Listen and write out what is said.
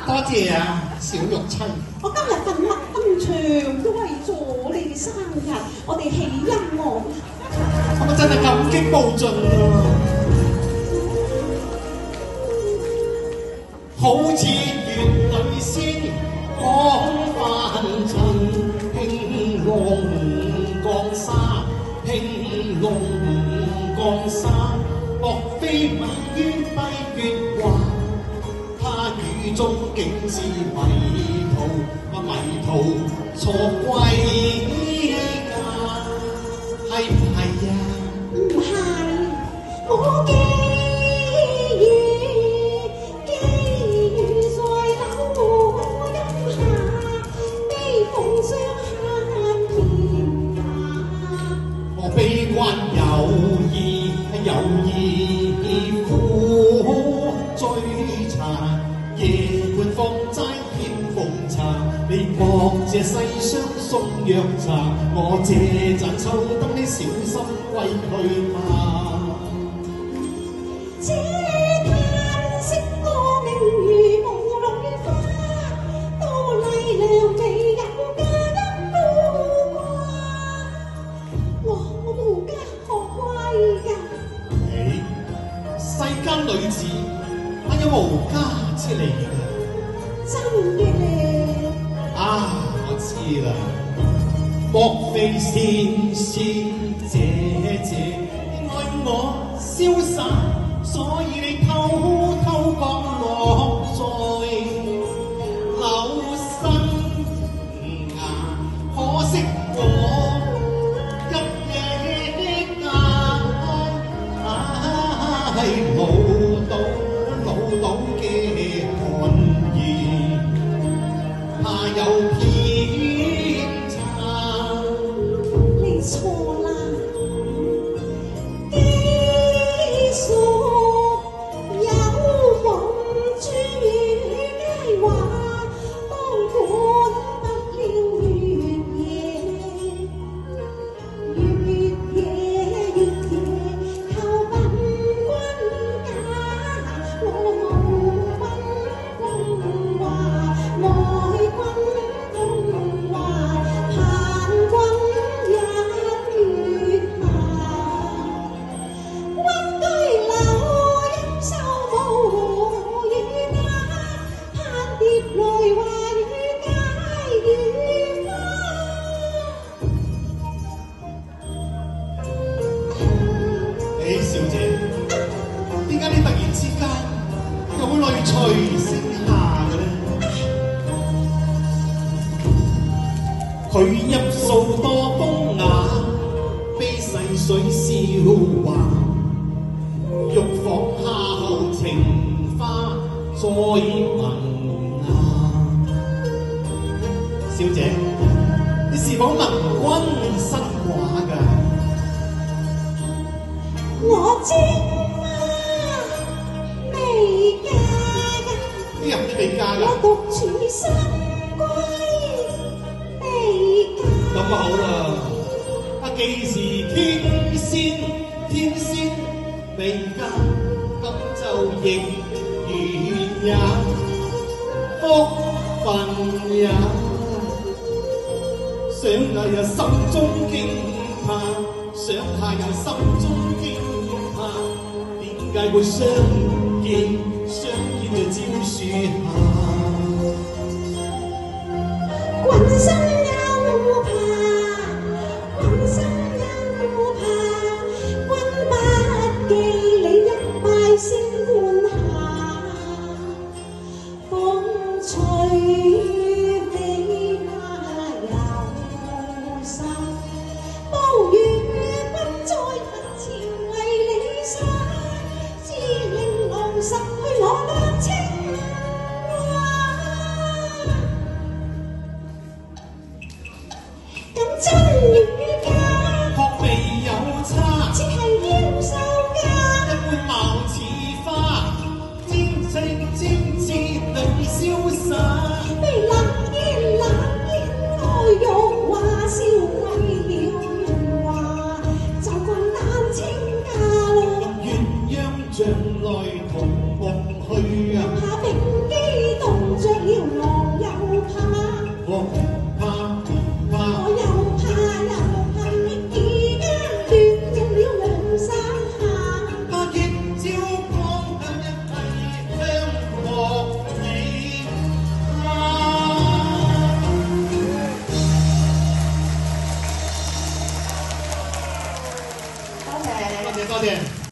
多謝啊，小玉妻。我今日奮力登場，都為咗你嘅生日，我哋喜音樂。我真係感激無盡啊！好似月女仙降凡塵，興龍降沙，興龍降沙，莫非迷於閉月華？他雨中竟是迷途，迷途錯歸家，係唔係呀？唔係，我記憶在柳蔭下，悲風霜限天涯。我悲關有意苦追查，夜半放齋偏奉茶，你莫這世上送藥茶，我這盞秋燈你小心歸去吧。這嘆息歌名如夢裏花，多麗娘未有佳音高掛。我無家可歸呀！你世間女子哪有無家之理㗎？真嘅咧。啊，我知啦，莫非仙姐姐愛我瀟灑，所以你偷偷降落在柳生涯。可惜我一夜間老到嘅寒意，怕有偏差。你錯啦，基數有夢珠佳話，當管不了月夜，求問君家，我無君話，愛君話，盼君一月下。溫居柳蔭秀無雨打，盼蝶來話與佳月花。小姐，點解你突然之間又會淚垂聲下嘅咧？佢入數多風雅，悲逝水笑話，玉房下後情花再聞啊！小姐，你是否能君身寡㗎？我知啊，未嫁㗎，啲人都未嫁㗎。我獨處深閨未嫁。咁啊好啦，既是天仙未嫁，咁就亦緣也，福分也。想下又心中驚怕，想下又心中驚怕，點解會相見在蕉樹下？君心有怕，君心有怕，君不記你一拜先換下，風吹起那柔沙，暴雨不再提前為你灑，只令我失去我的情話。咁真與假，確未有差，只係要售價。一般貌似花，精緻女瀟灑。被冷煙愛玉話，燒毀了圓話，就慣單清家咯。鸳鸯像